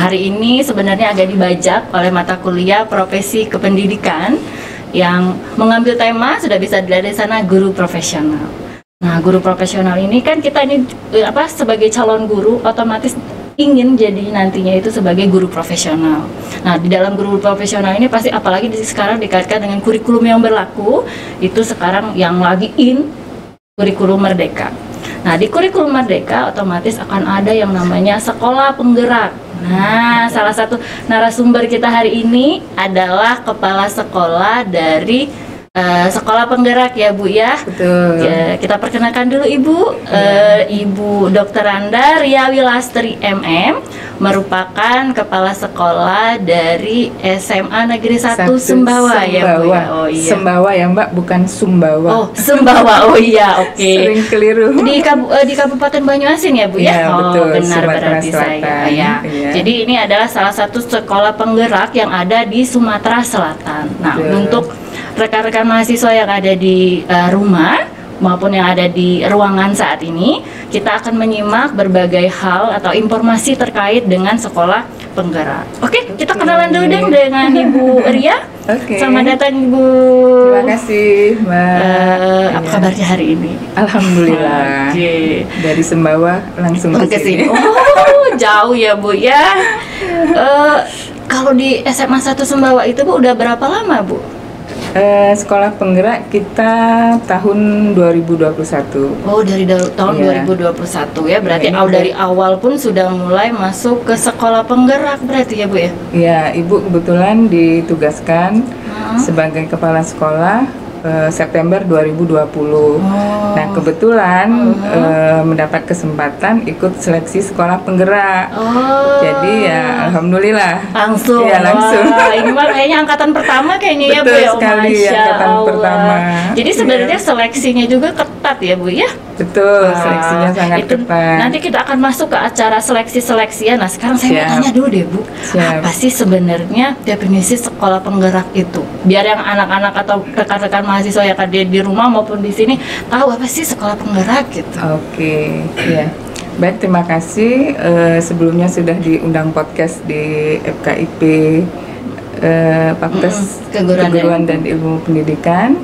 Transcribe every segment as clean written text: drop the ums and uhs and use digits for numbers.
Hari ini sebenarnya agak dibajak oleh mata kuliah profesi kependidikan yang mengambil tema, sudah bisa dilihat di sana, guru profesional. Nah, guru profesional ini kan kita ini sebagai calon guru otomatis ingin jadi nantinya itu sebagai guru profesional. Nah, di dalam guru profesional ini pasti apalagi sekarang dikaitkan dengan kurikulum yang berlaku, itu sekarang yang lagi kurikulum merdeka. Nah, di kurikulum merdeka otomatis akan ada yang namanya sekolah penggerak. Nah, salah satu narasumber kita hari ini adalah kepala sekolah dari sekolah penggerak ya Bu ya. Betul. Ya, kita perkenalkan dulu Ibu. Ibu Dr. Randa Riawi Lastri MM merupakan kepala sekolah dari SMA Negeri 1 Sembawa ya Bu ya. Oh iya. Sembawa ya Mbak, bukan Sumbawa. Oh, Sembawa. Oh iya, oke. Sering keliru. Di Kabupaten Banyuasin ya Bu ya. Ya, betul. Benar berarti saya. Ya. Jadi ini adalah salah satu sekolah penggerak yang ada di Sumatera Selatan. Nah, betul. Untuk rekan-rekan mahasiswa yang ada di rumah maupun yang ada di ruangan saat ini, kita akan menyimak berbagai hal atau informasi terkait dengan sekolah penggerak. Oke, kita kenalan dulu deh dengan Ibu Ria. Oke. Selamat datang Ibu. Terima kasih Mbak. Apa kabarnya hari ini? Alhamdulillah. Oke. Dari Sembawa langsung ke sini. Oh, jauh ya Bu ya. Kalau di SMA 1 Sembawa itu Bu udah berapa lama Bu? Sekolah penggerak kita tahun 2021. Oh, dari tahun 2021 ya. Berarti dari awal pun sudah mulai masuk ke sekolah penggerak berarti ya Bu ya? Iya, Ibu kebetulan ditugaskan sebagai kepala sekolah September 2020. Nah, kebetulan mendapat kesempatan ikut seleksi sekolah penggerak. Jadi ya alhamdulillah. Langsung. Ya, langsung. Wah, ini mah kayaknya angkatan pertama kayaknya. Betul ya Bu ya. sekali, angkatan pertama. Jadi sebenarnya seleksinya juga ketat ya Bu ya? Betul, seleksinya sangat ketat. Nanti kita akan masuk ke acara seleksi-seleksian. Nah, sekarang saya mau tanya dulu deh Bu, apa sih sebenarnya definisi sekolah penggerak itu? Biar yang anak-anak atau rekan-rekan mahasiswa yang ada di rumah maupun di sini tahu apa sih sekolah penggerak gitu. Oke, ya. Baik, terima kasih. Sebelumnya sudah diundang podcast di FKIP Fakultas Keguruan dan Ilmu Pendidikan.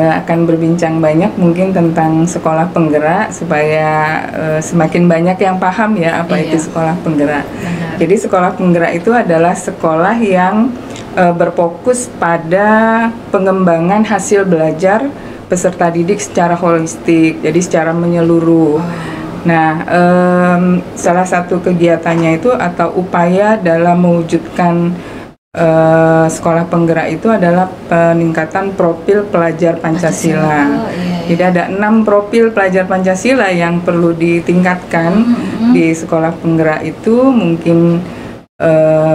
Akan berbincang banyak mungkin tentang sekolah penggerak supaya semakin banyak yang paham ya apa itu sekolah penggerak. Jadi sekolah penggerak itu adalah sekolah yang berfokus pada pengembangan hasil belajar peserta didik secara holistik, jadi secara menyeluruh. Nah, salah satu kegiatannya itu atau upaya dalam mewujudkan sekolah penggerak itu adalah peningkatan profil pelajar Pancasila. Jadi ada 6 profil pelajar Pancasila yang perlu ditingkatkan di sekolah penggerak itu. Mungkin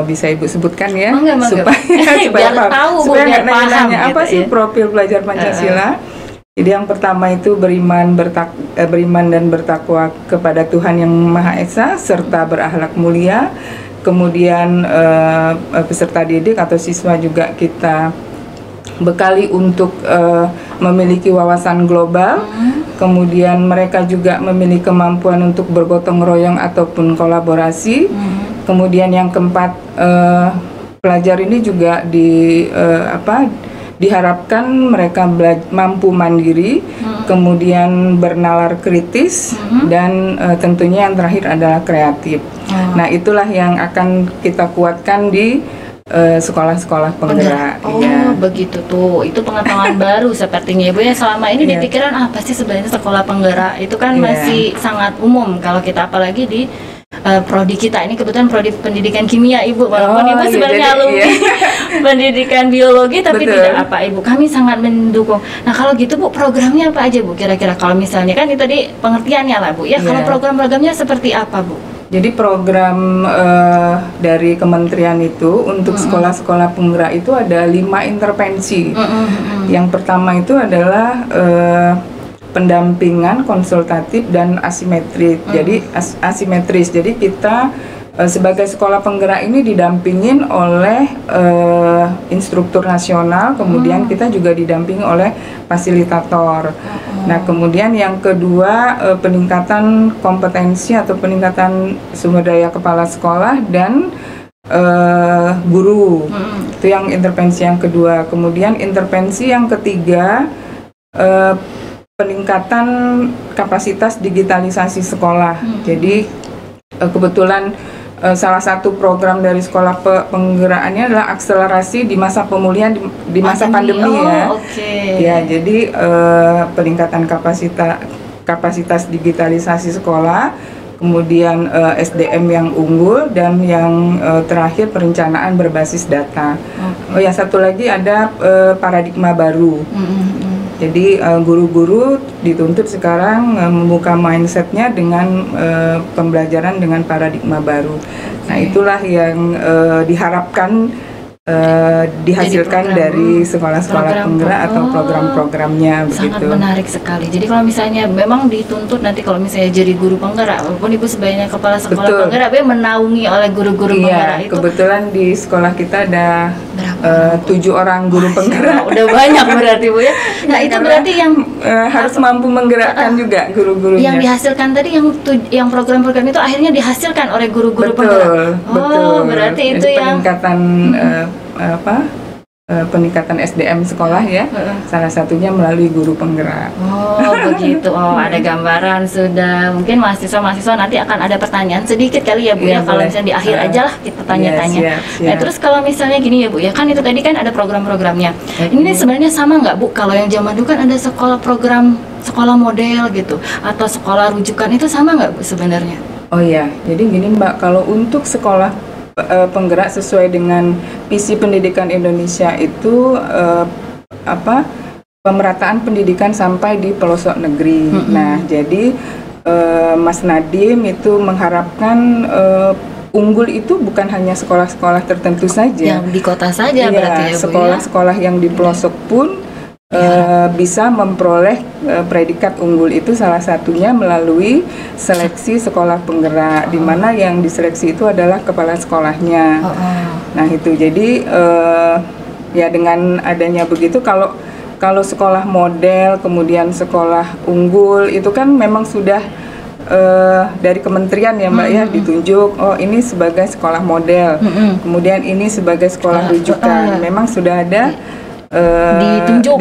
bisa Ibu sebutkan ya, supaya nggak nanya apa sih profil pelajar Pancasila. Jadi yang pertama itu beriman dan bertakwa kepada Tuhan Yang Maha Esa serta berakhlak mulia. Kemudian peserta didik atau siswa juga kita bekali untuk memiliki wawasan global. Kemudian mereka juga memiliki kemampuan untuk bergotong royong ataupun kolaborasi. Kemudian yang keempat, pelajar ini juga diharapkan mereka mampu mandiri, kemudian bernalar kritis, dan tentunya yang terakhir adalah kreatif. Nah, itulah yang akan kita kuatkan di sekolah-sekolah penggerak. Begitu tuh. Itu pengetahuan baru sepertinya Ibu ya. Selama ini di pikiran apa sih sebenarnya sekolah penggerak? Itu kan masih sangat umum kalau kita apalagi di prodi kita ini kebetulan prodi pendidikan kimia Ibu. Walaupun Ibu sebenarnya alumni pendidikan biologi tapi tidak apa Ibu. Kami sangat mendukung. Nah, kalau gitu Bu, programnya apa aja Bu? Kira-kira kalau misalnya kan itu tadi pengertiannya lah Bu ya. Kalau program-programnya seperti apa Bu? Jadi program dari kementerian itu untuk sekolah-sekolah penggerak itu ada 5 intervensi. Yang pertama itu adalah pendampingan konsultatif dan asimetris. Jadi asimetris. Jadi kita sebagai sekolah penggerak ini didampingin oleh instruktur nasional, kemudian kita juga didampingi oleh fasilitator. Nah, kemudian yang kedua peningkatan kompetensi atau peningkatan sumber daya kepala sekolah dan guru. Itu yang intervensi yang kedua. Kemudian intervensi yang ketiga peningkatan kapasitas digitalisasi sekolah. Jadi kebetulan salah satu program dari sekolah penggerakannya adalah akselerasi di masa pemulihan di masa pandemi ya. Ya, jadi peningkatan kapasitas digitalisasi sekolah, kemudian SDM yang unggul, dan yang terakhir perencanaan berbasis data. Oh ya, satu lagi ada paradigma baru. Jadi guru-guru dituntut sekarang membuka mindsetnya dengan pembelajaran dengan paradigma baru. Nah, itulah yang diharapkan dihasilkan dari sekolah-sekolah penggerak atau program-programnya. Sangat menarik sekali. Jadi kalau misalnya memang dituntut nanti kalau misalnya jadi guru penggerak, walaupun ibu sebagai kepala sekolah penggerak, menaungi oleh guru-guru penggerak itu. Kebetulan di sekolah kita ada 7 orang guru penggerak. Udah banyak berarti Bu ya. Nah, itu berarti yang harus mampu menggerakkan juga guru-gurunya. Yang dihasilkan tadi yang program-program itu akhirnya dihasilkan oleh guru-guru penggerak. Betul. Berarti itu yang peningkatan peningkatan SDM sekolah ya, salah satunya melalui guru penggerak. Oh begitu, ada gambaran sudah. Mungkin mahasiswa nanti akan ada pertanyaan sedikit kali ya Bu ya, kalau misalnya di akhir aja lah kita tanya-tanya. Nah, terus kalau misalnya gini ya Bu ya, kan itu tadi kan ada program-programnya. Ini sebenarnya sama nggak Bu? Kalau yang zaman dulu kan ada sekolah model gitu, atau sekolah rujukan, itu sama nggak Bu sebenarnya? Oh iya, jadi gini Mbak, kalau untuk sekolah penggerak sesuai dengan visi pendidikan Indonesia itu pemerataan pendidikan sampai di pelosok negeri. Nah, jadi Mas Nadiem itu mengharapkan unggul itu bukan hanya sekolah-sekolah tertentu saja, yang di kota saja, berarti ya Bu, sekolah-sekolah yang di pelosok pun bisa memperoleh predikat unggul. Itu salah satunya melalui seleksi sekolah penggerak, di mana yang diseleksi itu adalah kepala sekolahnya. Nah, itu jadi ya dengan adanya begitu, kalau sekolah model kemudian sekolah unggul itu kan memang sudah dari kementerian ya Mbak ya, ditunjuk, oh ini sebagai sekolah model, kemudian ini sebagai sekolah rujukan. Memang sudah ada ditunjuk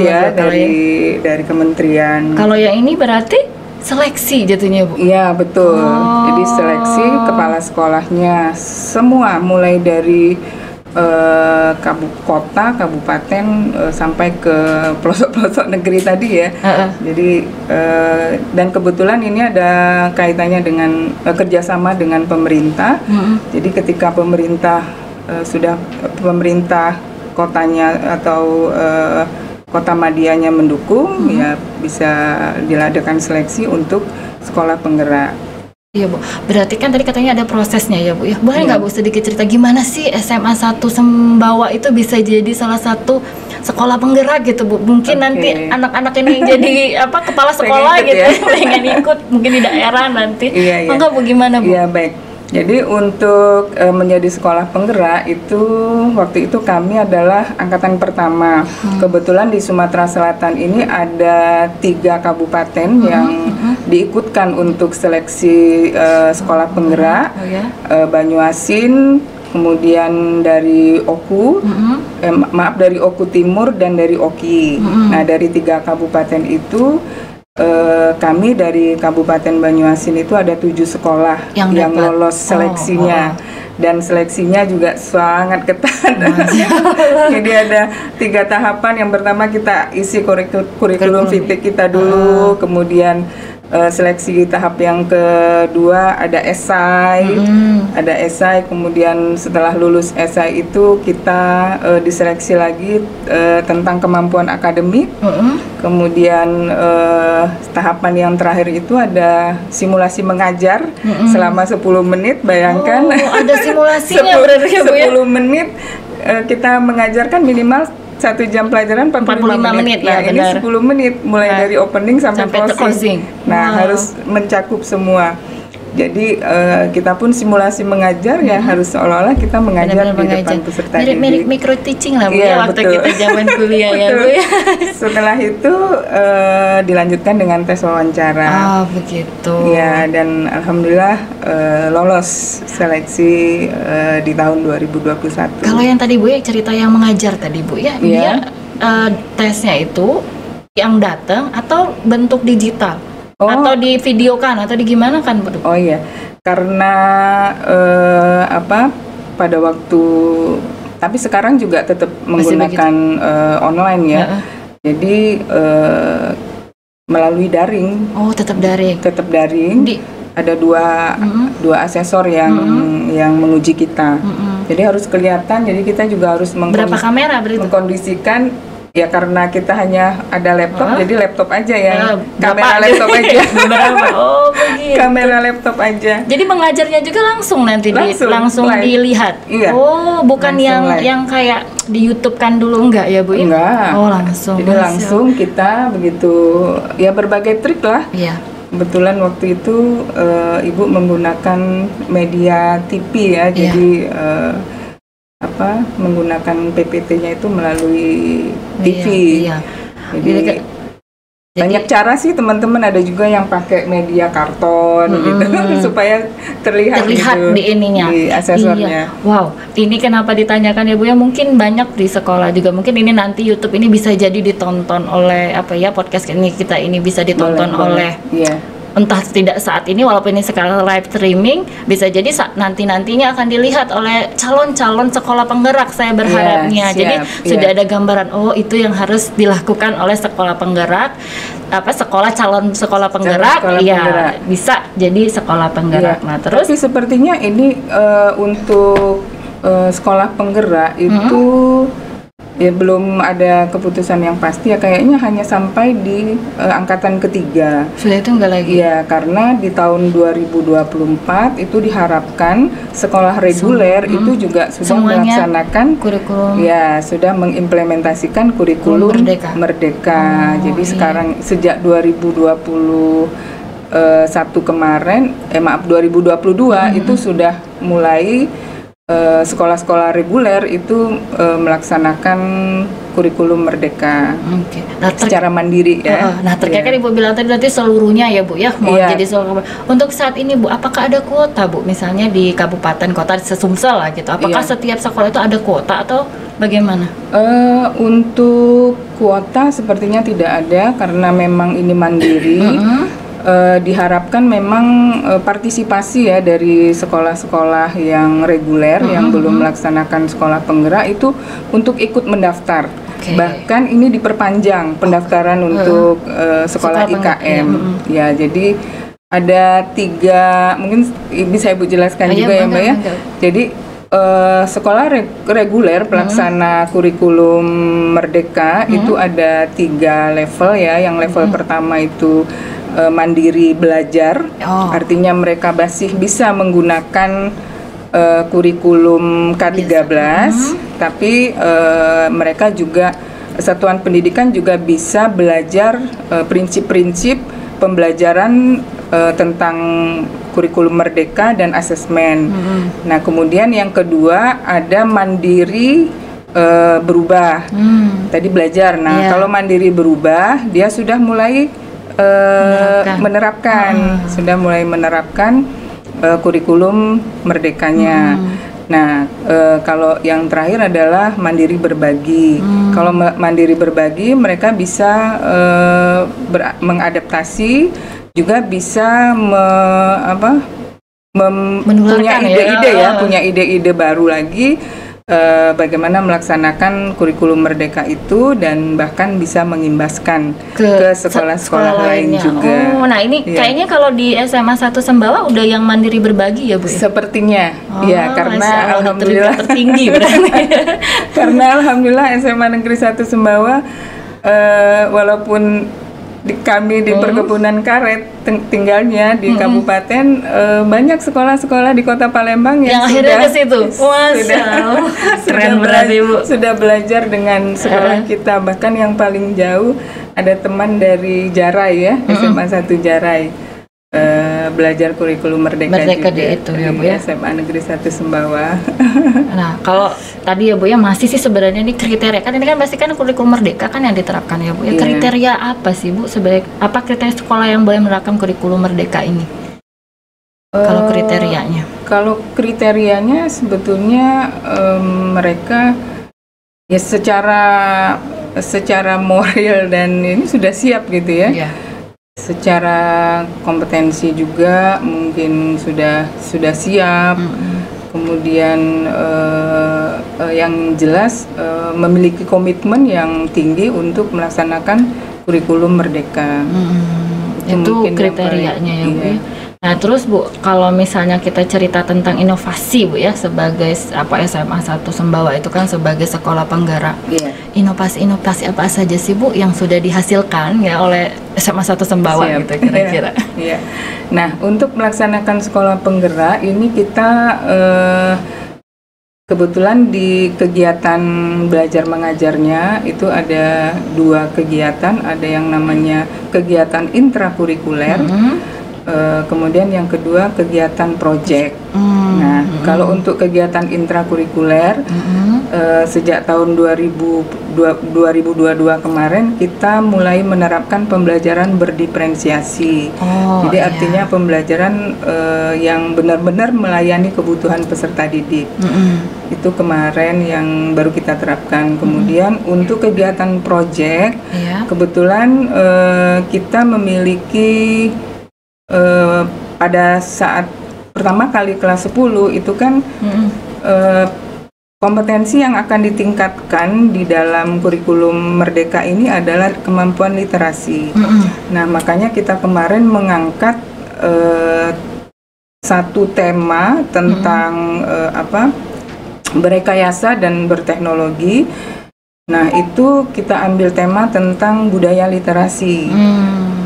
ya dari kementerian. Kalau yang ini berarti seleksi jatuhnya Bu? Iya betul. Jadi seleksi kepala sekolahnya semua, mulai dari kota, kabupaten, sampai ke pelosok-pelosok negeri tadi ya. Jadi dan kebetulan ini ada kaitannya dengan kerjasama dengan pemerintah. Jadi ketika pemerintah kotanya atau kota Madianya mendukung, ya bisa diadakan seleksi untuk sekolah penggerak. Iya Bu, berarti kan tadi katanya ada prosesnya ya Bu ya. Boleh nggak Bu sedikit cerita gimana sih SMA 1 Sembawa itu bisa jadi salah satu sekolah penggerak gitu Bu? Mungkin nanti anak-anak ini yang jadi kepala sekolah gitu ya, pengen ikut mungkin di daerah nanti. Maka Bu gimana Bu? Iya baik. Jadi untuk menjadi sekolah penggerak itu waktu itu kami adalah angkatan pertama. Kebetulan di Sumatera Selatan ini ada 3 kabupaten yang diikutkan untuk seleksi sekolah penggerak. Banyuasin, kemudian dari Oku, dari Oku Timur dan dari Oki. Nah, dari 3 kabupaten itu kami dari Kabupaten Banyuasin itu ada 7 sekolah yang lolos seleksinya. Dan seleksinya juga sangat ketat. Jadi ada 3 tahapan. Yang pertama kita isi kurikulum FITIK kita dulu, kemudian seleksi tahap yang kedua ada esai, kemudian setelah lulus esai itu kita diseleksi lagi tentang kemampuan akademik, kemudian tahapan yang terakhir itu ada simulasi mengajar selama 10 menit, bayangkan. Ada simulasinya berarti ya Bu ya? 10 menit kita mengajarkan minimal 1 jam pelajaran 45 menit. Nah, ini 10 menit mulai dari opening sampai closing. Nah, harus mencakup semua. Jadi kita pun simulasi mengajar ya harus seolah-olah kita mengajar di depan peserta didik. Mirip micro teaching lah Bu Iya, ya waktu betul. kita zaman kuliah ya Bu ya. Setelah itu dilanjutkan dengan tes wawancara. Ah begitu. Ya, dan alhamdulillah lolos seleksi di tahun 2021. Kalau yang tadi Bu ya cerita yang mengajar tadi Bu ya, dia tesnya itu yang datang atau bentuk digital? Atau di videokan atau di gimana kan Bu? Oh iya, karena pada waktu, tapi sekarang juga tetap menggunakan online ya. Jadi melalui daring. Oh, tetap daring. Tetap daring. Ada dua asesor yang menguji kita. Jadi harus kelihatan. Jadi kita juga harus berapa kamera mengkondisikan. Ya karena kita hanya ada laptop, jadi laptop aja ya. Kamera laptop aja. Oh begitu. Kamera laptop aja. Jadi mengajarnya juga langsung nanti langsung dilihat. Iya. Oh, bukan yang kayak di YouTube kan dulu enggak ya Bu? Enggak. Oh langsung. Jadi langsung kita begitu ya berbagai trik lah. Iya. Kebetulan waktu itu Ibu menggunakan media TV ya, jadi menggunakan PPT-nya itu melalui TV. Iya. Jadi banyak cara sih teman-teman, ada juga yang pakai media karton gitu supaya terlihat gitu, di ininya, di asesornya. Iya. Wow, ini kenapa ditanyakan ya Bu ya? Mungkin banyak di sekolah juga. Mungkin ini nanti YouTube ini bisa jadi ditonton oleh podcast kita ini bisa ditonton oleh. Iya. Entah tidak saat ini walaupun ini sekarang live streaming, bisa jadi nantinya akan dilihat oleh calon-calon sekolah penggerak, saya berharapnya. Jadi sudah ada gambaran, oh itu yang harus dilakukan oleh sekolah penggerak, calon sekolah penggerak, bisa jadi sekolah penggerak. Nah terus tapi sepertinya ini untuk sekolah penggerak itu ya belum ada keputusan yang pasti ya, kayaknya hanya sampai di angkatan ketiga. Sudah itu enggak lagi? Ya, karena di tahun 2024 itu diharapkan sekolah reguler itu juga sudah melaksanakan kurikulum. Ya, sudah mengimplementasikan kurikulum Merdeka. Jadi sekarang sejak 2021 kemarin, 2022 itu sudah mulai sekolah-sekolah reguler itu melaksanakan kurikulum Merdeka secara mandiri ya. Nah terkait kan Ibu bilang tadi nanti seluruhnya ya Bu ya mau jadi seluruh. Untuk saat ini Bu, apakah ada kuota Bu? Misalnya di kabupaten kota Sumsel lah gitu. Apakah setiap sekolah itu ada kuota atau bagaimana? Untuk kuota sepertinya tidak ada karena memang ini mandiri. Diharapkan memang partisipasi ya dari sekolah-sekolah yang reguler yang belum melaksanakan sekolah penggerak itu untuk ikut mendaftar. Bahkan ini diperpanjang pendaftaran untuk sekolah IKM. Ya, jadi ada 3, mungkin bisa Ibu jelaskan juga ya Mbak ya. Jadi sekolah reguler pelaksana kurikulum Merdeka itu ada 3 level ya. Yang level pertama itu mandiri belajar, artinya mereka masih bisa menggunakan kurikulum K13, tapi mereka juga satuan pendidikan juga bisa belajar prinsip-prinsip pembelajaran tentang kurikulum Merdeka dan asesmen. Nah, kemudian yang kedua ada mandiri berubah. Tadi belajar. Nah, kalau mandiri berubah, dia sudah mulai sudah mulai menerapkan kurikulum Merdekanya. Nah, kalau yang terakhir adalah mandiri berbagi. Kalau mandiri berbagi, mereka bisa mengadaptasi, juga bisa punya ide-ide punya ide-ide baru lagi. Bagaimana melaksanakan kurikulum Merdeka itu dan bahkan bisa mengimbaskan ke sekolah-sekolah lain juga. Nah ini kayaknya kalau di SMA 1 Sembawa udah yang mandiri berbagi ya Bu? Sepertinya, ya karena alhamdulillah tertinggi berarti. Karena alhamdulillah SMA Negeri 1 Sembawa walaupun kami di perkebunan karet tinggalnya di kabupaten, banyak sekolah-sekolah di Kota Palembang yang akhirnya ke situ. Keren berarti Bu. Sudah belajar dengan sekolah kita, bahkan yang paling jauh ada teman dari Jarai ya, SMA 1 Jarai. belajar kurikulum Merdeka juga di itu ya Bu ya. SMA Negeri 1 Sumbawa. Nah, kalau tadi ya Bu ya, masih sih sebenarnya ini kriteria kan, ini kan pasti kan kurikulum Merdeka kan yang diterapkan ya Bu ya. Kriteria apa sih Bu sebagai apa kriteria sekolah yang boleh menerapkan kurikulum Merdeka ini? Kalau kriterianya? Kalau kriterianya sebetulnya mereka ya secara moral dan ini sudah siap gitu ya. Iya. Secara kompetensi juga mungkin sudah siap. Kemudian yang jelas memiliki komitmen yang tinggi untuk melaksanakan kurikulum Merdeka. Itu kriterianya ya Bu ya. Nah terus Bu, kalau misalnya kita cerita tentang inovasi Bu ya, sebagai SMA 1 Sumbawa itu kan sebagai sekolah penggerak. Inovasi apa saja sih Bu yang sudah dihasilkan ya oleh SMA 1 Sumbawa gitu kira-kira? Iya. Nah untuk melaksanakan sekolah penggerak ini kita kebetulan di kegiatan belajar mengajarnya itu ada 2 kegiatan, ada yang namanya kegiatan intrakurikuler. Kemudian yang kedua kegiatan proyek. Nah, kalau untuk kegiatan intrakurikuler sejak tahun 2022 kemarin kita mulai menerapkan pembelajaran berdiferensiasi. Jadi artinya pembelajaran yang benar-benar melayani kebutuhan peserta didik. Itu kemarin yang baru kita terapkan. Kemudian untuk kegiatan proyek, kebetulan kita memiliki pada saat pertama kali kelas 10 itu kan kompetensi yang akan ditingkatkan di dalam kurikulum Merdeka ini adalah kemampuan literasi. Nah makanya kita kemarin mengangkat satu tema tentang berekayasa dan berteknologi. Nah itu kita ambil tema tentang budaya literasi.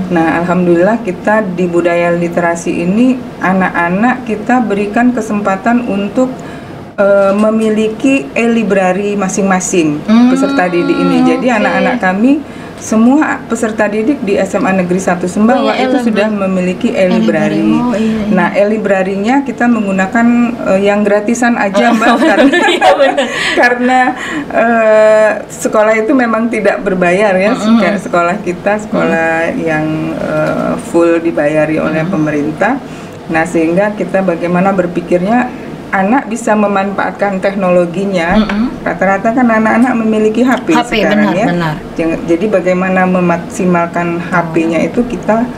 Nah, alhamdulillah kita di budaya literasi ini anak-anak kita berikan kesempatan untuk memiliki e-library masing-masing peserta didik ini. Jadi anak-anak kami semua peserta didik di SMA Negeri 1 Sumbawa itu sudah memiliki e-library. Nah, e-library-nya kita menggunakan yang gratisan aja Mbak karena sekolah itu memang tidak berbayar ya. Sekolah kita sekolah yang full dibayari oleh pemerintah. Nah, sehingga kita bagaimana berpikirnya anak bisa memanfaatkan teknologinya. Rata-rata kan anak-anak memiliki HP sekarang benar. Jadi bagaimana memaksimalkan HP-nya itu kita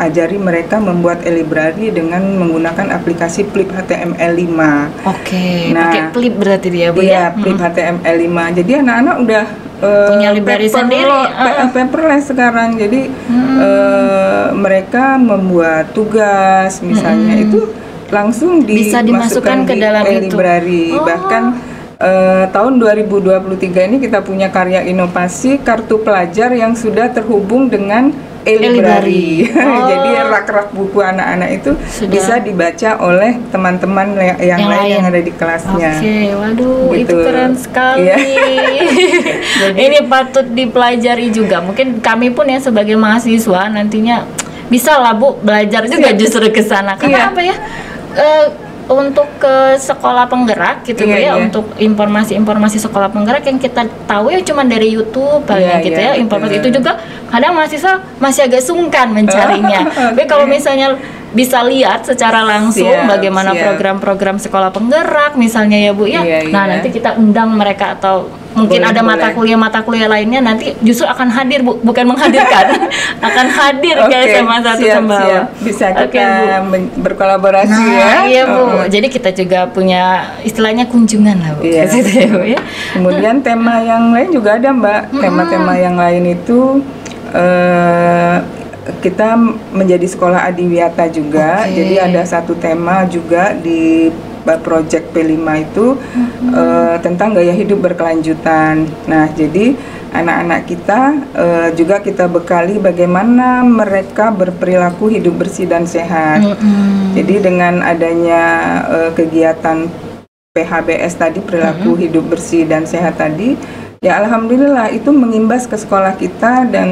ajari mereka membuat e-library dengan menggunakan aplikasi Flip HTML5. Nah, pakai Flip berarti dia Bu ya? Flip HTML5. Jadi anak-anak udah punya library sendiri, paperless sekarang. Jadi mereka membuat tugas misalnya itu langsung bisa dimasukkan ke dalam e-library. Bahkan tahun 2023 ini kita punya karya inovasi kartu pelajar yang sudah terhubung dengan e-library. Jadi rak-rak buku anak-anak itu bisa dibaca oleh teman-teman yang lain yang ada di kelasnya. Waduh, gitu. Itu keren sekali. Jadi, ini patut dipelajari juga. Mungkin kami pun ya sebagai mahasiswa nantinya bisa lah Bu belajar juga justru ke sana. Karena apa ya? Untuk ke sekolah penggerak gitu untuk informasi-informasi sekolah penggerak yang kita tahu ya cuma dari YouTube informasi itu juga kadang mahasiswa masih agak sungkan mencarinya. Tapi kalau misalnya bisa lihat secara langsung bagaimana program-program sekolah penggerak misalnya ya Bu ya. Nanti kita undang mereka atau mungkin ada mata kuliah lainnya nanti justru akan hadir Bu, bukan menghadirkan. Akan hadir ke SMA 1 Sumbawa. Bisa kita berkolaborasi Iya Bu. Jadi kita juga punya istilahnya kunjungan lah Bu. Kemudian tema yang lain juga ada Mbak. Tema-tema yang lain itu kita menjadi sekolah adiwiyata juga. Jadi ada satu tema juga di project P5 itu tentang gaya hidup berkelanjutan. Nah, jadi anak-anak kita juga kita bekali bagaimana mereka berperilaku hidup bersih dan sehat. Jadi dengan adanya kegiatan PHBS tadi, perilaku hidup bersih dan sehat tadi, Ya alhamdulillah itu mengimbas ke sekolah kita, dan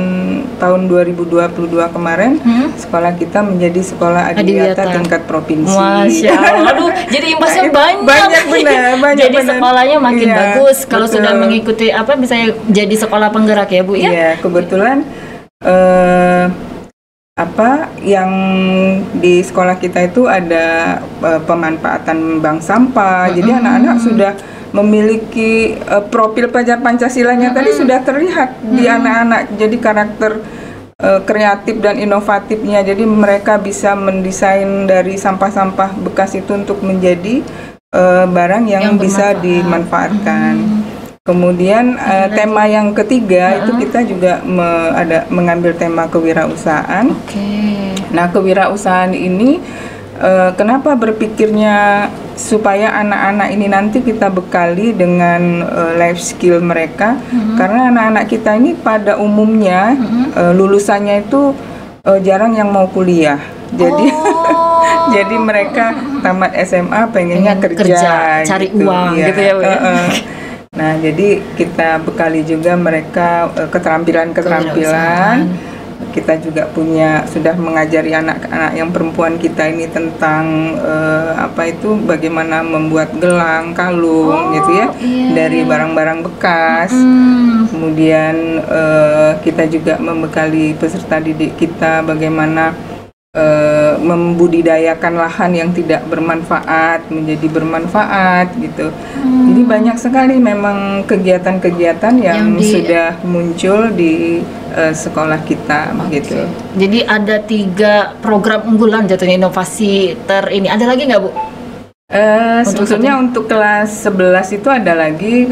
tahun 2022 kemarin sekolah kita menjadi sekolah adiwiyata tingkat provinsi. Masya Allah, aduh, jadi imbasnya banyak benar. Jadi benar. Sekolahnya makin bagus kalau sudah mengikuti misalnya jadi sekolah penggerak ya Bu ya. Iya, kebetulan yang di sekolah kita itu ada pemanfaatan bank sampah. Jadi anak-anak sudah memiliki profil pelajar Pancasilanya tadi sudah terlihat di anak-anak. Jadi karakter kreatif dan inovatifnya. Jadi mereka bisa mendesain dari sampah-sampah bekas itu untuk menjadi barang yang bisa dimanfaatkan. Kemudian tema yang ketiga itu kita juga mengambil tema kewirausahaan. Nah, kewirausahaan ini kenapa berpikirnya supaya anak-anak ini nanti kita bekali dengan life skill mereka, karena anak-anak kita ini pada umumnya lulusannya itu jarang yang mau kuliah. Jadi jadi mereka tamat SMA pengennya kerja cari gitu, uang gitu ya Bu ya. Nah, jadi kita bekali juga mereka keterampilan-keterampilan. Kita juga sudah mengajari anak-anak yang perempuan kita ini tentang bagaimana membuat gelang, kalung gitu ya, dari barang-barang bekas. Kemudian kita juga membekali peserta didik kita bagaimana membudidayakan lahan yang tidak bermanfaat menjadi bermanfaat gitu. Jadi banyak sekali memang kegiatan-kegiatan yang sudah muncul di sekolah kita gitu. Jadi ada 3 program unggulan jatuhnya inovasi ini. Ada lagi nggak Bu? Sebetulnya untuk kelas 11 itu ada lagi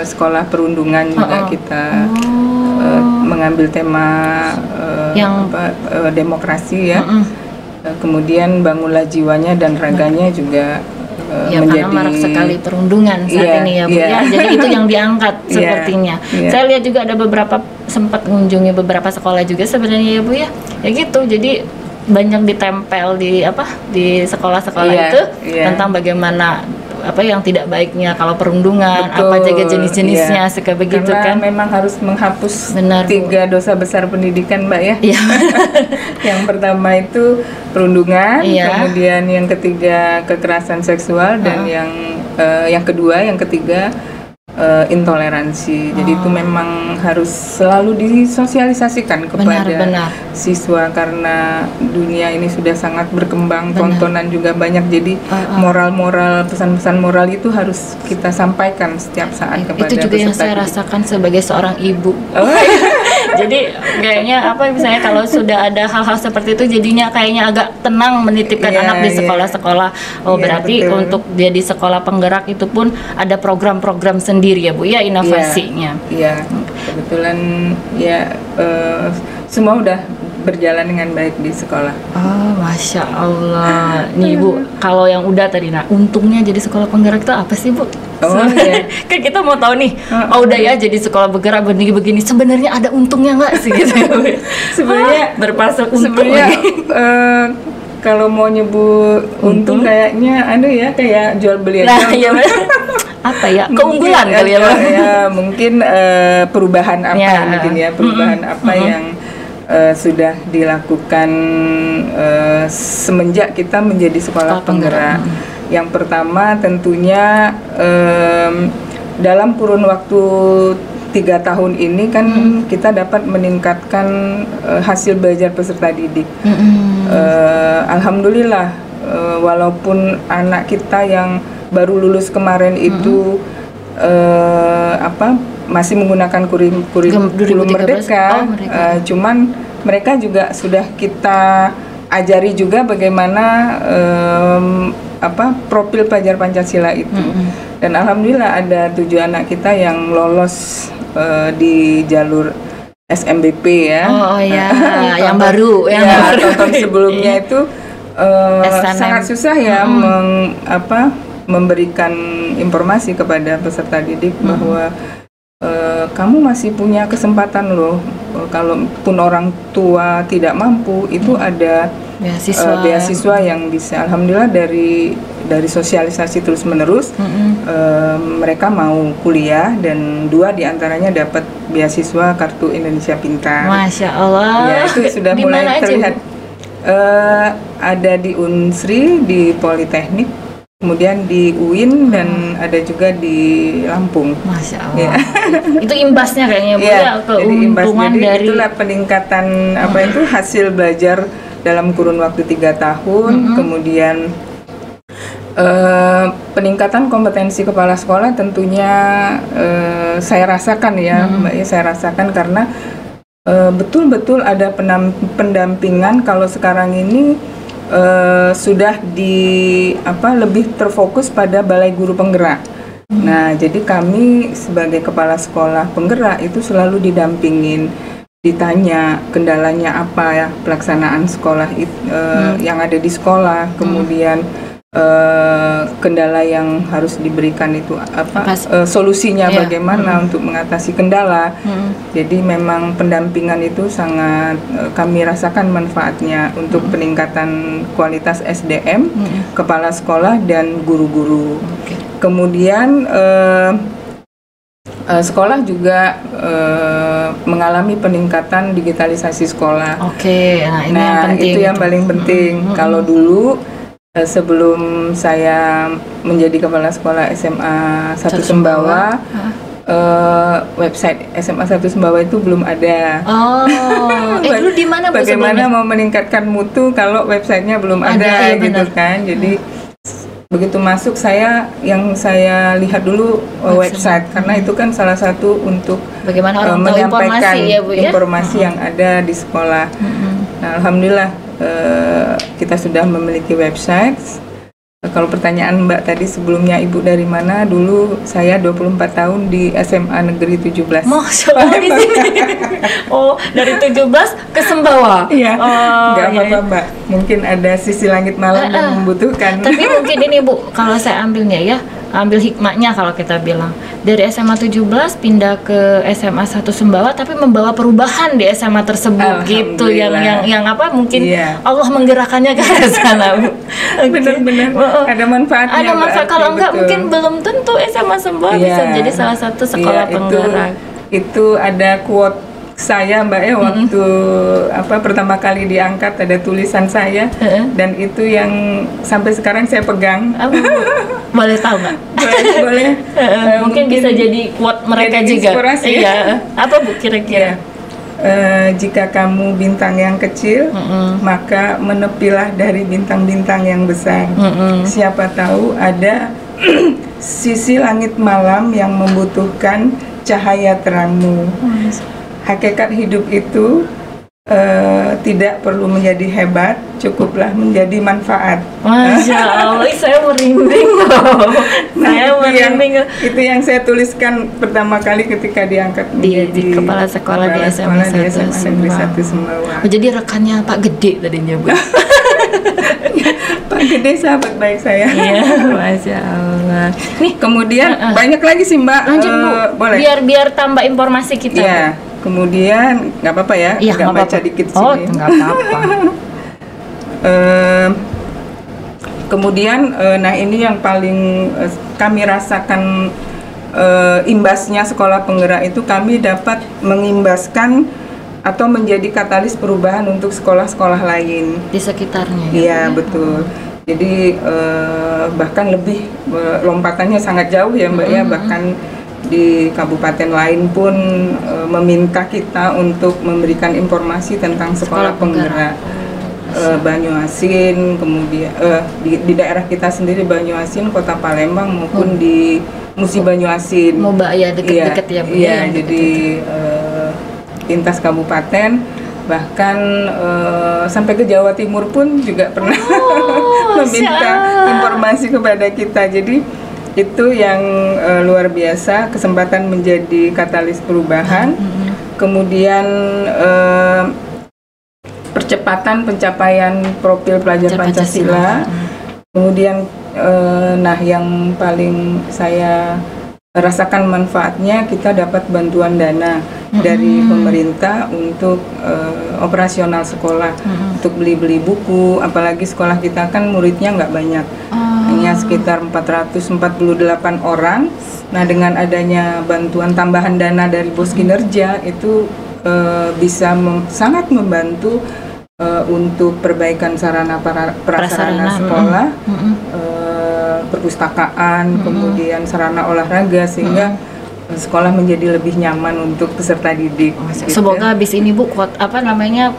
sekolah perundungan juga kita mengambil tema demokrasi ya. Kemudian bangunlah jiwanya dan raganya juga menjadi karena marak sekali perundungan saat ini ya Bu ya. Jadi itu yang diangkat sepertinya. Saya lihat juga ada sempat mengunjungi beberapa sekolah juga sebenarnya ya Bu ya. Ya gitu. Jadi banyak ditempel di sekolah-sekolah itu tentang bagaimana yang tidak baiknya kalau perundungan. Betul, apa jaga jenis-jenisnya suka begitu. Karena kan memang harus menghapus 3 dosa besar pendidikan Mbak ya. Yang pertama itu perundungan, kemudian yang ketiga kekerasan seksual, dan yang ketiga intoleransi. Jadi itu memang harus selalu disosialisasikan kepada siswa, karena dunia ini sudah sangat berkembang, tontonan juga banyak. Jadi moral-moral, pesan-pesan moral itu harus kita sampaikan setiap saat kepada itu juga yang saya rasakan sebagai seorang ibu. Jadi kayaknya misalnya kalau sudah ada hal-hal seperti itu, jadinya kayaknya agak tenang menitipkan anak di sekolah-sekolah. Berarti betul. Untuk dia di sekolah penggerak itu pun ada program-program sendiri ya Bu ya, inovasinya. Iya, kebetulan semua udah berjalan dengan baik di sekolah. Masya Allah. Nih Bu, kalau yang udah tadi, untungnya jadi sekolah penggerak itu apa sih Bu? Kan kita mau tahu nih, udah ya jadi sekolah penggerak begini-begini, sebenarnya ada untungnya nggak sih gitu? Sebenarnya berpasang untung. Kalau mau nyebut untung kayaknya kayak jual beli aja. Apa ya, keunggulan kali ya Bang? Mungkin perubahan apa yang sudah dilakukan semenjak kita menjadi sekolah penggerak. Yang pertama tentunya dalam kurun waktu 3 tahun ini kan kita dapat meningkatkan hasil belajar peserta didik. Alhamdulillah, walaupun anak kita yang baru lulus kemarin itu masih menggunakan kurikulum merdeka, cuman mereka juga sudah kita ajari juga bagaimana profil pelajar Pancasila itu. Dan alhamdulillah ada 7 anak kita yang lolos di jalur SMBP ya. Yang baru, tahun sebelumnya itu sangat susah ya memberikan informasi kepada peserta didik bahwa kamu masih punya kesempatan loh. Kalaupun orang tua tidak mampu, itu ada beasiswa yang bisa, alhamdulillah dari sosialisasi terus menerus mereka mau kuliah dan 2 diantaranya dapat beasiswa kartu Indonesia Pintar. Masya Allah. Ya, itu sudah mulai terlihat. Ada di Unsri, di Politeknik, kemudian di UIN dan ada juga di Lampung. Masya Allah. Ya. Itu imbasnya kayaknya Bu ya, keuntungan dari itulah peningkatan itu hasil belajar dalam kurun waktu 3 tahun, kemudian peningkatan kompetensi kepala sekolah tentunya saya rasakan ya, Mbak ya, saya rasakan karena betul-betul ada pendampingan. Kalau sekarang ini sudah lebih terfokus pada balai guru penggerak. Nah, jadi kami sebagai kepala sekolah penggerak itu selalu didampingin, ditanya kendalanya apa ya pelaksanaan sekolah yang ada di sekolah, kemudian kendala yang harus diberikan itu solusinya bagaimana untuk mengatasi kendala. Jadi memang pendampingan itu sangat kami rasakan manfaatnya untuk peningkatan kualitas SDM, kepala sekolah dan guru-guru. Kemudian sekolah juga mengalami peningkatan digitalisasi sekolah. Ini yang penting. Itu yang paling penting. Kalau dulu sebelum saya menjadi kepala sekolah SMA 1 Sembawa, website SMA 1 Sembawa itu belum ada. Dulu di mana Bu? Bagaimana mau meningkatkan mutu kalau websitenya belum ada gitu kan? Jadi begitu masuk yang saya lihat dulu website, karena itu kan salah satu untuk bagaimana orang menyampaikan informasi, ya, Bu, ya? Informasi yang ada di sekolah. Nah, alhamdulillah kita sudah memiliki website. Kalau pertanyaan Mbak tadi sebelumnya Ibu dari mana, dulu saya 24 tahun di SMA Negeri 17. Masya Allah, di sini. Dari 17 ke Sembawa. Iya. Nggak apa-apa Mbak. Mungkin ada sisi langit malam yang membutuhkan. Tapi mungkin ini Bu, kalau saya ambil hikmahnya kalau kita bilang dari SMA 17 pindah ke SMA 1 Sembawa, tapi membawa perubahan di SMA tersebut gitu, yang mungkin Allah menggerakkannya ke arah sana Bu. Benar-benar ada manfaatnya. Ada manfaat, kalau enggak mungkin belum tentu SMA Sembawa bisa jadi salah satu sekolah penggerak. Itu ada quote saya Mbak ya, waktu pertama kali diangkat ada tulisan saya, dan itu yang sampai sekarang saya pegang. Boleh tahu nggak? Boleh. Mungkin bisa jadi quote mereka juga. Inspirasi. Iya. Apa Bu kira-kira? Jika kamu bintang yang kecil, maka menepilah dari bintang-bintang yang besar. Siapa tahu ada sisi langit malam yang membutuhkan cahaya terangmu. Hakikat hidup itu tidak perlu menjadi hebat, cukuplah menjadi manfaat. Masya Allah, saya merinding loh. Itu yang saya tuliskan pertama kali ketika diangkat di kepala sekolah di SMA 1 Sembawa. Jadi rekannya Pak Gede tadinya Bu. Pak Gede sahabat baik saya. Iya, Masya Allah. Nih kemudian banyak lagi sih Mbak. Lanjut Bu, boleh. Biar tambah informasi kita. Ya. Kemudian nggak apa-apa ya, nggak baca dikit sini. Nggak apa-apa. Kemudian, nah ini yang paling kami rasakan imbasnya sekolah penggerak itu, kami dapat mengimbaskan atau menjadi katalis perubahan untuk sekolah-sekolah lain di sekitarnya. Iya betul. Jadi bahkan lebih lompatannya sangat jauh ya Mbak ya, bahkan di kabupaten lain pun meminta kita untuk memberikan informasi tentang sekolah penggerak. Banyuasin, kemudian di daerah kita sendiri Banyuasin, Kota Palembang maupun di Musi Banyuasin. Deket-deket ya Bu. Iya, jadi lintas kabupaten, bahkan sampai ke Jawa Timur pun juga pernah meminta informasi kepada kita. Jadi itu yang luar biasa, kesempatan menjadi katalis perubahan. Kemudian percepatan pencapaian profil pelajar Pancasila. Kemudian nah yang paling saya rasakan manfaatnya, kita dapat bantuan dana dari pemerintah untuk operasional sekolah, untuk beli-beli buku, apalagi sekolah kita kan muridnya nggak banyak, hanya sekitar 448 orang. Nah, dengan adanya bantuan tambahan dana dari pos kinerja itu bisa sangat membantu untuk perbaikan sarana prasarana sekolah, perpustakaan, kemudian sarana olahraga, sehingga sekolah menjadi lebih nyaman untuk peserta didik. Gitu. Semoga habis ini Bu,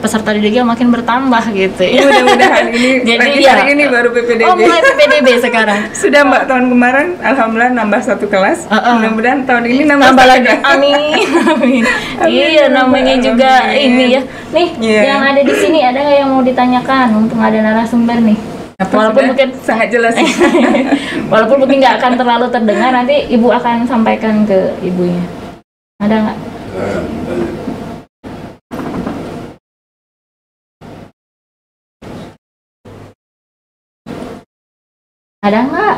peserta didiknya makin bertambah gitu ya. Mudah-mudahan ini. Jadi hari ini baru PPDB. Oh, mulai PPDB sekarang. Sudah Mbak, tahun kemarin alhamdulillah nambah 1 kelas. Mudah-mudahan tahun ini nambah lagi. Amin. Iya, namanya juga ini ya. Nih, yang ada di sini ada nggak yang mau ditanyakan? Mumpung ada narasumber nih. Walaupun mungkin sangat jelas. Walaupun mungkin nggak akan terlalu terdengar, nanti ibu akan sampaikan ke ibunya. Ada nggak? Ada nggak?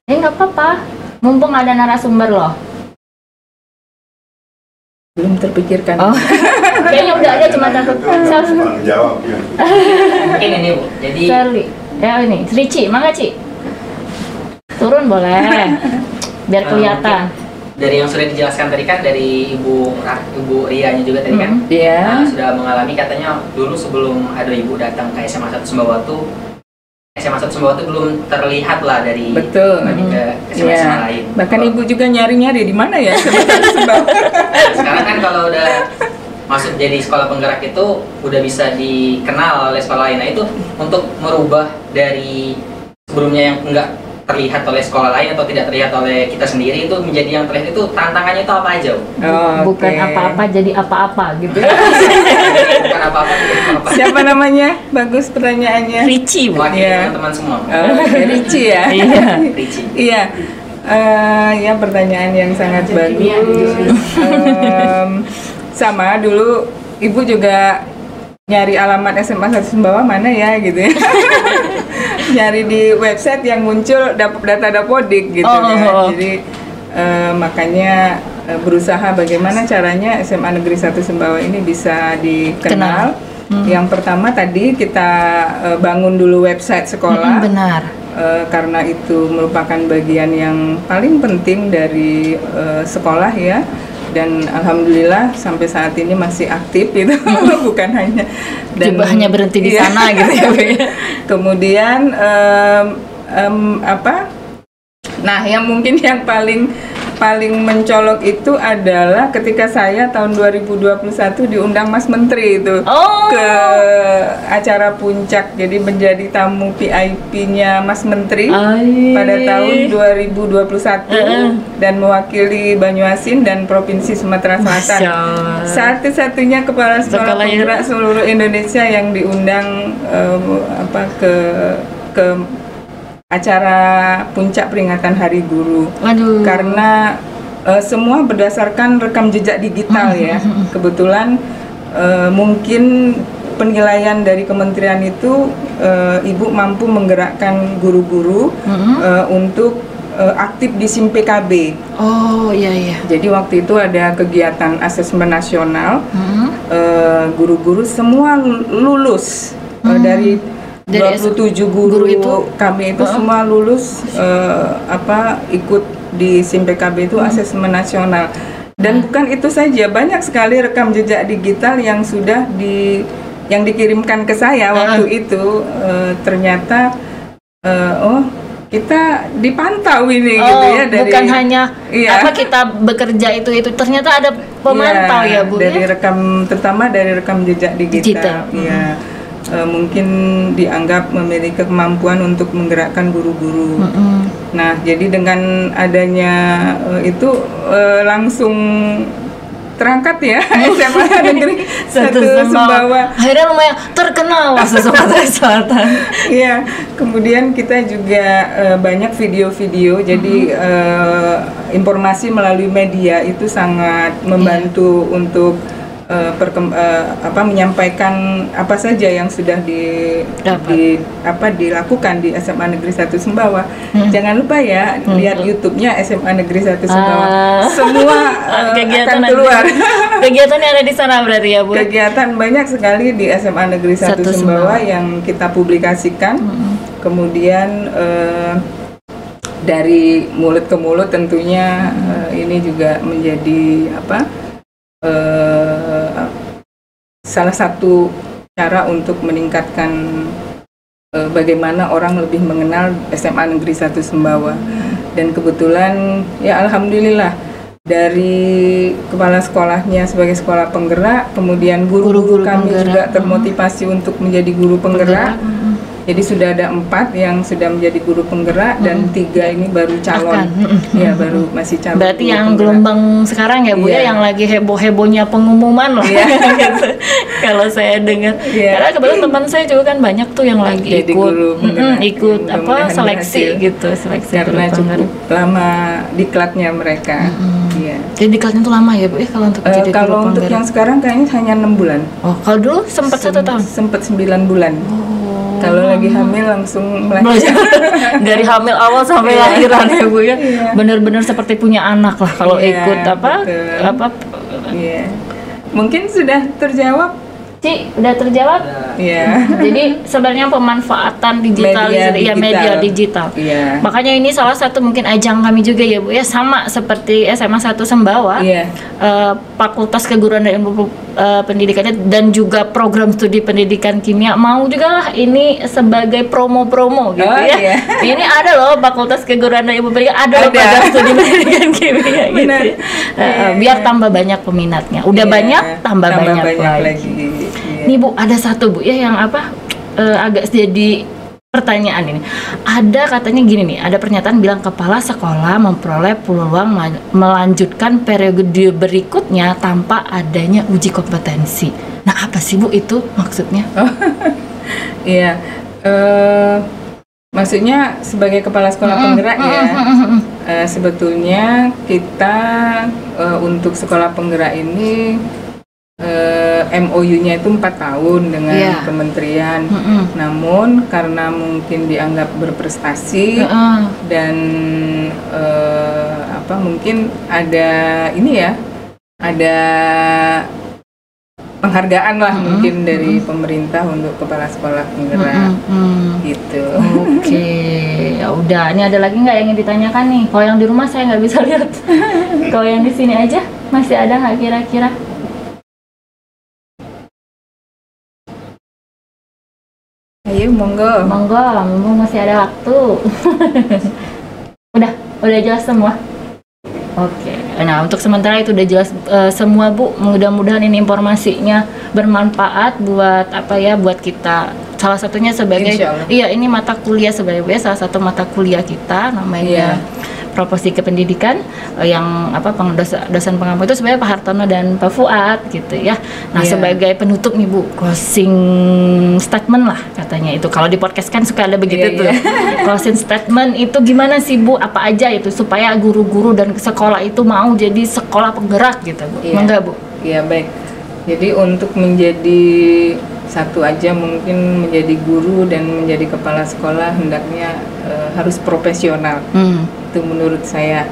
Nggak apa-apa. Mumpung ada narasumber loh. Belum terpikirkan. Oh. Kayaknya udah ada, cuma takut jawab ya. Mungkin ini Bu, jadi Shirley. Ya ini, Rici, mangga Ci. Turun boleh. Biar kelihatan. Dari yang sudah dijelaskan tadi kan dari Ibu Rianya juga tadi kan. Iya. Sudah mengalami katanya dulu sebelum ada Ibu datang ke SMA 1 Sembawatu. SMA 1 Sembawatu belum terlihat lah dari ke SMA lain. Bahkan Ibu juga nyari-nyari di mana ya SMA 1 Sembawatu. Sekarang kan kalau udah masuk jadi sekolah penggerak itu udah bisa dikenal oleh sekolah lain. Nah, itu untuk merubah dari sebelumnya yang enggak terlihat oleh sekolah lain atau tidak terlihat oleh kita sendiri itu menjadi yang terlihat, itu tantangannya itu apa aja? Bukan apa-apa jadi apa-apa gitu. Bukan apa-apa jadi apa-apa. Siapa namanya? Bagus pertanyaannya. Rici, Bu. Wakil teman-teman semua. Rici ya. Iya. Rici. Iya. Ya, pertanyaan yang sangat bagus. Sama dulu Ibu juga nyari alamat SMA 1 Sembawah mana ya gitu ya. Nyari di website yang muncul data Dapodik gitu kan. Jadi makanya berusaha bagaimana caranya SMA Negeri 1 Sembawah ini bisa dikenal. Yang pertama tadi kita bangun dulu website sekolah. Benar. Karena itu merupakan bagian yang paling penting dari sekolah ya. Dan alhamdulillah sampai saat ini masih aktif itu. Bukan hanya hanya berhenti di sana gitu ya. Kemudian nah yang mungkin yang paling mencolok itu adalah ketika saya tahun 2021 diundang Mas Menteri itu ke acara puncak, jadi menjadi tamu VIP-nya Mas Menteri pada tahun 2021 dan mewakili Banyuasin dan Provinsi Sumatera Selatan. Satu-satunya kepala sekolah penggerak seluruh Indonesia yang diundang ke acara puncak peringatan Hari Guru. Karena semua berdasarkan rekam jejak digital ya. Kebetulan mungkin penilaian dari kementerian itu Ibu mampu menggerakkan guru-guru untuk aktif di SIM PKB. Oh iya. Jadi waktu itu ada kegiatan asesmen nasional, guru-guru semua lulus dari 27 guru itu kami itu semua lulus ikut di SIM PKB itu asesmen nasional. Dan bukan itu saja, banyak sekali rekam jejak digital yang sudah yang dikirimkan ke saya waktu itu. Ternyata kita dipantau ini gitu ya, dari bukan hanya kita bekerja itu ternyata ada pemantau ya Bu. Dari terutama dari rekam jejak digital. Iya. Mungkin dianggap memiliki kemampuan untuk menggerakkan guru-guru. Nah, jadi dengan adanya itu langsung terangkat ya SMA Negeri 1 Sembawah. Akhirnya lumayan terkenal Sumatera Selatan. Iya, kemudian kita juga banyak video-video. Jadi informasi melalui media itu sangat membantu untuk menyampaikan apa saja yang sudah dilakukan di SMA Negeri 1 Sumbawa. Jangan lupa ya lihat YouTube-nya SMA Negeri 1 Sumbawa. Semua kegiatan akan keluar. Kegiatan yang ada di sana berarti ya Bu? Kegiatan banyak sekali di SMA Negeri 1 Sumbawa yang kita publikasikan. Kemudian dari mulut ke mulut tentunya ini juga menjadi salah satu cara untuk meningkatkan bagaimana orang lebih mengenal SMA Negeri 1 Sumbawa. Dan kebetulan ya alhamdulillah dari kepala sekolahnya sebagai sekolah penggerak, kemudian guru-guru kami juga termotivasi untuk menjadi guru penggerak. Jadi sudah ada 4 yang sudah menjadi guru penggerak dan 3 ini baru calon. Ya baru masih calon. Berarti yang gelombang sekarang ya Bu ya, yang lagi heboh-hebohnya pengumuman loh. Kalau saya dengar. Karena kebetulan teman saya juga kan banyak tuh yang lagi jadi ikut seleksi gitu, seleksi karena cukup lama diklatnya mereka. Jadi diklatnya tuh lama ya Bu ya kalau untuk jadi kalau untuk yang sekarang kayaknya hanya 6 bulan. Oh, kalau dulu sempat 1 tahun? Sempat 9 bulan. Kalau lagi hamil langsung belajar. Dari hamil awal sampai lahiran ya Bu ya. Benar-benar seperti punya anak lah kalau ikut Mungkin sudah terjawab. Udah terjawab? Iya. Jadi sebenarnya pemanfaatan digital media digital. Makanya ini salah satu mungkin ajang kami juga ya Bu ya, sama seperti SMA 1 Sumbawa. Fakultas Keguruan dan Ilmu Pendidikannya dan juga program studi pendidikan kimia mau juga lah ini sebagai promo-promo gitu ya. Ini ada loh Fakultas Keguruan dan Ilmu Pendidikan, ada loh program studi pendidikan kimia gitu. Biar tambah banyak peminatnya. Udah banyak tambah banyak lagi. Nih Bu, ada satu Bu ya yang agak jadi pertanyaan ini. Ada katanya gini nih, ada pernyataan bilang kepala sekolah memperoleh peluang melanjutkan periode berikutnya tanpa adanya uji kompetensi. Nah, apa sih Bu itu maksudnya? Iya, maksudnya sebagai kepala sekolah penggerak sebetulnya kita untuk sekolah penggerak ini MOU-nya itu 4 tahun dengan kementerian. Namun karena mungkin dianggap berprestasi dan mungkin ada ada penghargaan lah mungkin dari pemerintah untuk kepala sekolah penggerak gitu. Oke, ya udah. Ini ada lagi nggak yang ingin ditanyakan nih? Kalau yang di rumah saya nggak bisa lihat. Kalau yang di sini aja masih ada nggak kira-kira? Ayo monggo. Mumpung masih ada waktu. udah jelas semua. Oke. Nah, untuk sementara itu udah jelas semua Bu. Mudah-mudahan ini informasinya bermanfaat buat buat kita. Salah satunya sebagai ini mata kuliah sebagai salah satu mata kuliah kita namanya Proposisi Kependidikan yang dosen pengampu itu sebenarnya Pak Hartono dan Pak Fuad gitu ya. Nah, sebagai penutup nih Bu, closing statement lah katanya itu. Kalau di podcast kan suka ada begitu tuh. Closing statement itu gimana sih Bu? Apa aja itu supaya guru-guru dan sekolah itu mau jadi sekolah penggerak gitu Bu? Mangga Bu. Iya, baik. Jadi untuk menjadi satu aja mungkin menjadi guru dan menjadi kepala sekolah hendaknya harus profesional. Itu menurut saya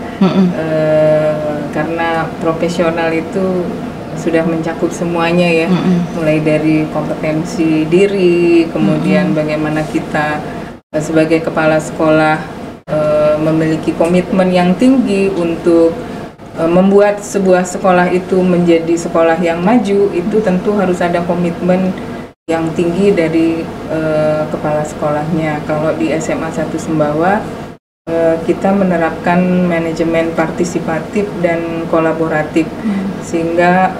karena profesional itu sudah mencakup semuanya ya, mulai dari kompetensi diri, kemudian bagaimana kita sebagai kepala sekolah memiliki komitmen yang tinggi untuk membuat sebuah sekolah itu menjadi sekolah yang maju. Itu tentu harus ada komitmen yang tinggi dari kepala sekolahnya. Kalau di SMA 1 Sumbawa kita menerapkan manajemen partisipatif dan kolaboratif sehingga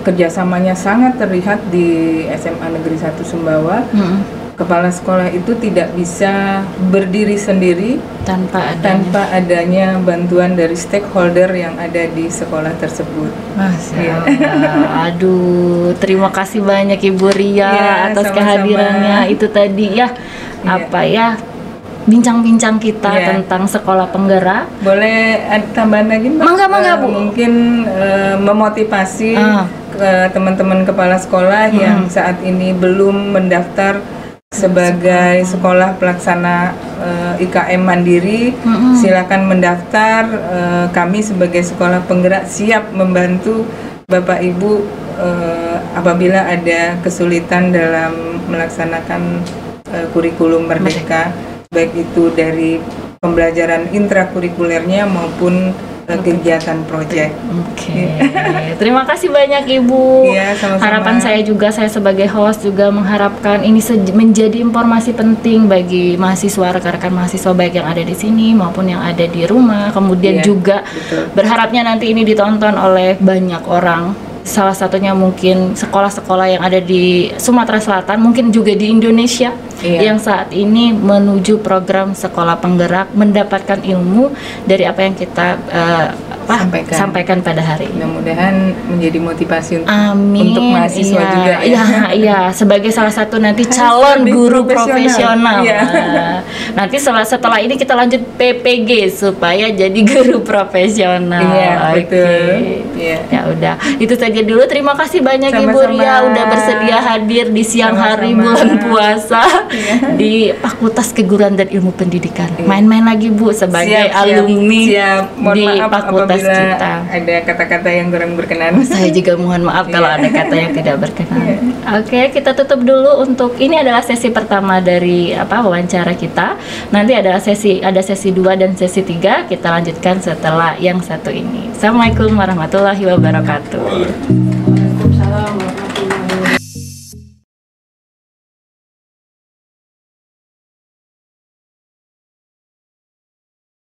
kerjasamanya sangat terlihat di SMA Negeri 1 Sumbawa. Kepala sekolah itu tidak bisa berdiri sendiri tanpa adanya bantuan dari stakeholder yang ada di sekolah tersebut. Masya Allah. Aduh, terima kasih banyak Ibu Ria atas sama-sama. Kehadirannya itu tadi bincang-bincang kita tentang sekolah penggerak. Boleh tambahan lagi Mbak? Mangga Bu. Mungkin memotivasi teman-teman kepala sekolah yang saat ini belum mendaftar sebagai sekolah pelaksana IKM Mandiri, silakan mendaftar. Kami sebagai sekolah penggerak siap membantu Bapak Ibu apabila ada kesulitan dalam melaksanakan kurikulum Merdeka, baik itu dari pembelajaran intrakurikulernya maupun kegiatan proyek. Oke. Terima kasih banyak Ibu. Iya, sama-sama. Harapan saya juga, saya sebagai host juga mengharapkan ini menjadi informasi penting bagi mahasiswa, rekan-rekan mahasiswa baik yang ada di sini maupun yang ada di rumah. Kemudian juga berharapnya nanti ini ditonton oleh banyak orang. Salah satunya mungkin sekolah-sekolah yang ada di Sumatera Selatan, mungkin juga di Indonesia yang saat ini menuju program sekolah penggerak, mendapatkan ilmu dari apa yang kita sampaikan pada hari ini. Mudah-mudahan menjadi motivasi Amin. Untuk mahasiswa juga ya. Iya, sebagai salah satu nanti calon guru profesional. Nanti setelah ini kita lanjut PPG supaya jadi guru profesional. Iya, betul. Ya udah, itu saja dulu. Terima kasih banyak Ibu Ria udah bersedia hadir di siang hari bulan puasa di Fakultas Keguruan dan Ilmu Pendidikan. Main-main lagi Bu sebagai alumni di fakultas kita. Ada kata-kata yang kurang berkenan. Saya juga mohon maaf kalau ada kata yang tidak berkenan. Oke, kita tutup dulu untuk ini adalah sesi pertama dari wawancara kita. Nanti ada sesi 2 dan sesi 3 kita lanjutkan setelah yang satu ini. Assalamualaikum warahmatullahi wabarakatuh. Waalaikumsalam.